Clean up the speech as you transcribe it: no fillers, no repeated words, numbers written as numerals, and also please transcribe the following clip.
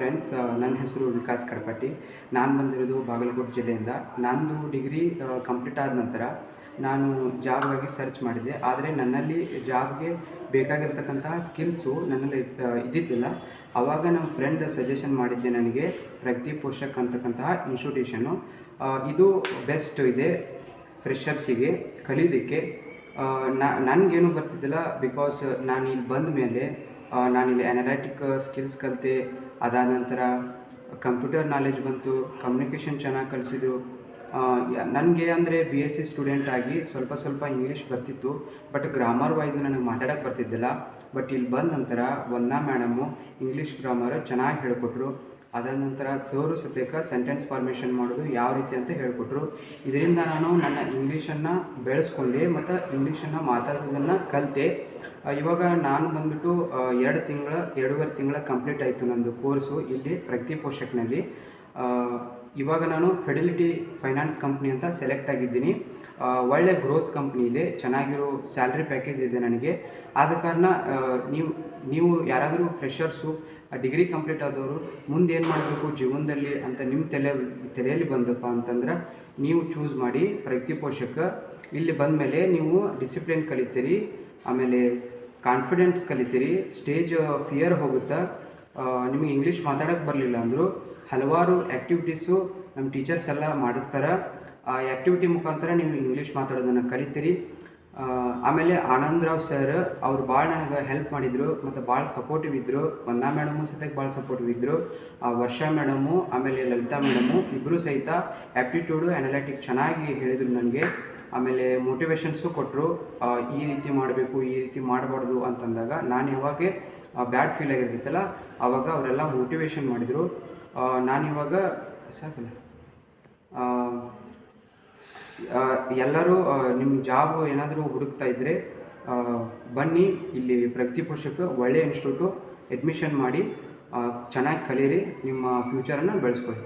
Friends, ನನ್ನ ಹೆಸರು ವಿಕಾಸ್ ಕಡಪಟ್ಟಿ. ನಾನು ಬಂದಿರೋದು ಬಾಗಲಕೋಟೆ ಜಿಲ್ಲೆಯಿಂದ. ನಂದು ಡಿಗ್ರಿ ಕಂಪ್ಲೀಟ್ ಆದ ನಂತರ ನಾನು ಜಾಬ್ಗಾಗಿ ಸರ್ಚ್ ಮಾಡಿದೆ. ಆದರೆ ನನ್ನಲ್ಲಿ ಜಾಬ್ಗೆ ಬೇಕಾಗಿರ್ತಕ್ಕಂತಹ ಸ್ಕಿಲ್ಸು ನನ್ನಲ್ಲಿ ಇದ್ದಿದ್ದಿಲ್ಲ. ಆವಾಗ ನಮ್ಮ ಫ್ರೆಂಡ್ ಸಜೆಷನ್ ಮಾಡಿದ್ದೆ ನನಗೆ ಪ್ರಗತಿ ಪೋಷಕ್ ಅಂತಕ್ಕಂತಹ ಇನ್ಸ್ಟಿಟ್ಯೂಷನ್ನು. ಇದು ಬೆಸ್ಟ್ ಇದೆ ಫ್ರೆಷರ್ಸಿಗೆ ಕಲೀಲಿಕ್ಕೆ. ನನಗೇನು ಬರ್ತಿದ್ದಿಲ್ಲ, ಬಿಕಾಸ್ ನಾನು ಇಲ್ಲಿ ಬಂದ ಮೇಲೆ ನಾನಿಲ್ಲಿ ಅನಲೈಟಿಕ್ ಸ್ಕಿಲ್ಸ್ ಕಲಿತೆ. ಅದಾದ ನಂತರ ಕಂಪ್ಯೂಟರ್ ನಾಲೆಜ್ ಬಂತು, ಕಮ್ಯುನಿಕೇಷನ್ ಚೆನ್ನಾಗಿ ಕಲಿಸಿದ್ರು. ನನಗೆ ಅಂದರೆ BSc ಸ್ಟೂಡೆಂಟ್ ಆಗಿ ಸ್ವಲ್ಪ ಇಂಗ್ಲೀಷ್ ಬರ್ತಿತ್ತು, ಬಟ್ ಗ್ರಾಮರ್ ವೈಸ್ ನನಗೆ ಮಾತಾಡೋಕ್ಕೆ ಬರ್ತಿದ್ದಿಲ್ಲ. ಬಟ್ ಇಲ್ಲಿ ಬಂದ ನಂತರ ವಂದನಾ ಮೇಡಮು ಇಂಗ್ಲೀಷ್ ಗ್ರಾಮರ್ ಚೆನ್ನಾಗಿ ಹೇಳಿಕೊಟ್ರು. ಅದಾದ ನಂತರ ಸರು ಸತ್ಯಕ ಸೆಂಟೆನ್ಸ್ ಫಾರ್ಮೇಷನ್ ಮಾಡೋದು ಯಾವ ರೀತಿ ಅಂತ ಹೇಳಿಕೊಟ್ರು. ಇದರಿಂದ ನಾನು ನನ್ನ ಇಂಗ್ಲೀಷನ್ನು ಬೆಳೆಸ್ಕೊಂಡೆ ಮತ್ತು ಇಂಗ್ಲೀಷನ್ನು ಮಾತಾಡೋದನ್ನು ಕಲಿತೆ. ಇವಾಗ ನಾನು ಬಂದುಬಿಟ್ಟು 2.5 ತಿಂಗಳ ಕಂಪ್ಲೀಟ್ ಆಯಿತು ನಂದು ಕೋರ್ಸು ಇಲ್ಲಿ ಪ್ರಗತಿ ಪೋಷಕ್ನಲ್ಲಿ. ಇವಾಗ ನಾನು ಫೆಡಿಲಿಟಿ ಫೈನಾನ್ಸ್ ಕಂಪ್ನಿ ಅಂತ ಸೆಲೆಕ್ಟ್ ಆಗಿದ್ದೀನಿ. ಒಳ್ಳೆ ಗ್ರೋತ್ ಕಂಪ್ನಿ ಇದೆ, ಚೆನ್ನಾಗಿರೋ ಸ್ಯಾಲ್ರಿ ಪ್ಯಾಕೇಜ್ ಇದೆ ನನಗೆ. ಆದ ಕಾರಣ ನೀವು ಯಾರಾದರೂ ಫ್ರೆಷರ್ಸು ಡಿಗ್ರಿ ಕಂಪ್ಲೀಟ್ ಆದವರು ಮುಂದೆ ಏನು ಮಾಡಬೇಕು ಜೀವನದಲ್ಲಿ ಅಂತ ನಿಮ್ಮ ತಲೆಯಲ್ಲಿ ಬಂದಪ್ಪ ಅಂತಂದ್ರೆ ನೀವು ಚೂಸ್ ಮಾಡಿ ಪ್ರಗತಿ ಪೋಷಕ. ಇಲ್ಲಿ ಬಂದ ಮೇಲೆ ನೀವು ಡಿಸಿಪ್ಲಿನ್ ಕಲಿತೀರಿ, ಆಮೇಲೆ ಕಾನ್ಫಿಡೆನ್ಸ್ ಕಲಿತೀರಿ, ಸ್ಟೇಜ್ ಫಿಯರ್ ಹೋಗುತ್ತೆ. ನಿಮಗೆ ಇಂಗ್ಲೀಷ್ ಮಾತಾಡೋಕ್ಕೆ ಬರಲಿಲ್ಲ ಅಂದರೂ ಹಲವಾರು ಆ್ಯಕ್ಟಿವಿಟೀಸು ನಮ್ಮ ಟೀಚರ್ಸ್ ಎಲ್ಲ ಮಾಡಿಸ್ತಾರೆ. ಆ ಆ್ಯಕ್ಟಿವಿಟಿ ಮುಖಾಂತರ ನೀವು ಇಂಗ್ಲೀಷ್ ಮಾತಾಡೋದನ್ನು ಕಲಿತೀರಿ. ಆಮೇಲೆ ಆನಂದರಾವ್ ಸರ್ ಅವರು ಭಾಳ ನನಗೆ ಹೆಲ್ಪ್ ಮಾಡಿದರು ಮತ್ತು ಭಾಳ ಸಪೋರ್ಟಿವ್ ಇದ್ದರು. ವಂದನಾ ಮೇಡಮು ಸಹಿತ ಭಾಳ ಸಪೋರ್ಟಿವ್ ಇದ್ದರು. ವರ್ಷಾ ಮೇಡಮು ಆಮೇಲೆ ಲಲಿತಾ ಮೇಡಮು ಇಬ್ಬರು ಸಹಿತ ಆ್ಯಪ್ಟಿಟ್ಯೂಡು ಅನಲೈಟಿಕ್ ಚೆನ್ನಾಗಿ ಹೇಳಿದರು ನನಗೆ. ಆಮೇಲೆ ಮೋಟಿವೇಶನ್ಸು ಕೊಟ್ಟರು, ಈ ರೀತಿ ಮಾಡಬೇಕು, ಈ ರೀತಿ ಮಾಡಬಾರ್ದು ಅಂತಂದಾಗ ನಾನು ಯಾವಾಗ ಬ್ಯಾಡ್ ಫೀಲ್ ಆಗಿರ್ತಿತ್ತಲ್ಲ ಆವಾಗ ಅವರೆಲ್ಲ ಮೋಟಿವೇಶನ್ ಮಾಡಿದರು. ನಾನಿವಾಗ ಸಾಕಲ್ಲ, ಎಲ್ಲರೂ ನಿಮ್ಮ ಜಾಬ್ ಏನಾದರೂ ಹುಡುಕ್ತಾ ಇದ್ದರೆ ಬನ್ನಿ, ಇಲ್ಲಿ ಪ್ರಗತಿ ಪೋಷಕ ಒಳ್ಳೆಯ ಇನ್ಸ್ಟಿಟ್ಯೂಟು, ಅಡ್ಮಿಷನ್ ಮಾಡಿ ಚೆನ್ನಾಗಿ ಕಲೀರಿ, ನಿಮ್ಮ ಫ್ಯೂಚರನ್ನು ಬೆಳೆಸ್ಕೊಳ್ಳಿ.